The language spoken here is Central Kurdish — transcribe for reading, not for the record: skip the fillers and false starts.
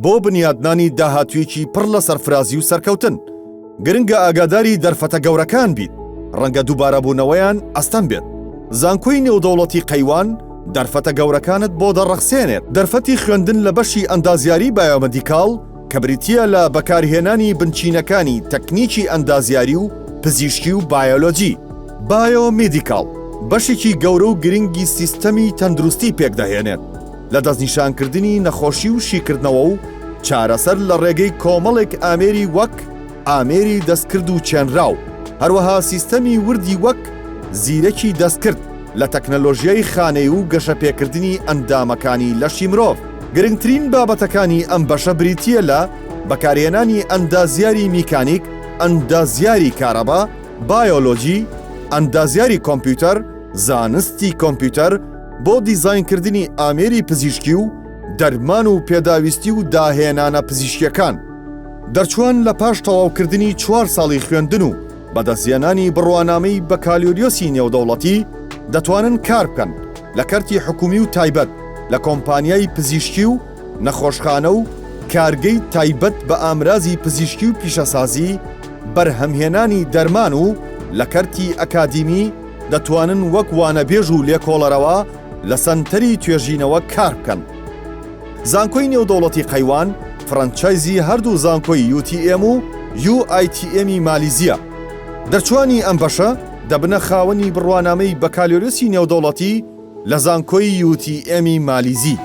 بۆ بنیادنانی داهاتوێکی پڕ لە سەرفرازی و سەرکەوتن. گرنگە ئاگاداری دەرفەتە گەورەکان بیت، ڕەنگە دووبارەبوونەوەیان ئەستەم بێت. زانکۆی نێودەوڵەتی قەیوان دەرفەتە گەورەکانت بۆ دەڕەخسێنێت. دەرفەتی خوێندن لە بەشی ئەندازیاری بایۆمەدیکاڵ کە بریتیە لە بەکارهێنانی بنچینەکانی تەکنیکی ئەندازیاری و پزیشکی و بایۆلۆجی. بایۆمێدیکاڵ بەشێکی گەورە و گرنگی سیستەمی تەندروستی پێکدەهێنێت لە دەستنیشانکردنی نەخۆشی و شیکردنەوە و چارەسەر لە ڕێگەی کۆمەڵێک ئامێری وەک ئامێری دەستکرد و چێنراو، هەروەها سیستەمی وردی وەک زیرەکی دەستکرد لە تەکنەلۆژیای خانەی و گەشەپێکردنی ئەندامەکانی لەشی مرۆڤ. گرنگترین بابەتەکانی ئەم بەشە بریتیە لە بەکارهێنانی ئەندازیاری میکانیک، ئەندازیاری کارەبا، بایۆلۆجی، ئەندازیاری کۆمپیوتەر، زانستی کۆمپیوتەر بۆ دیزاینکردنی ئامێری پزیشکی و دەرمان و پێداویستی و داهێنانە پزیشکیەکان. دەرچوان لە پاش تەواوکردنی 4 ساڵی خوێندن و بەدەستهێنانی بڕوانامەی بەکالیۆریۆسی نێودەوڵەتی دەتوانن کار بکەن لە کەرتی حکومی و تایبەت لە کۆمپانیای پزیشکی و نەخۆشخانە و کارگەی تایبەت بە ئامرازی پزیشکی و پیشەسازی، بەرهەمهێنانی دەرمان و لە کەرتی ئەکادیمی دەتوانن وەک وانەبێژ و لێکۆڵەرەوە لە سەنتەری توێژینەوە کار بکەن. زانکۆی نێودەوڵەتی قەیوان فڕەنچایزی هەردوو زانکۆی UTM و UITM مالیزیە. دەرچوانی ئەم بەشە دەبنە خاوەنی بڕوانامەی بەکالیۆریۆسی نێودەوڵەتی لە زانکۆی UTM مالیزی.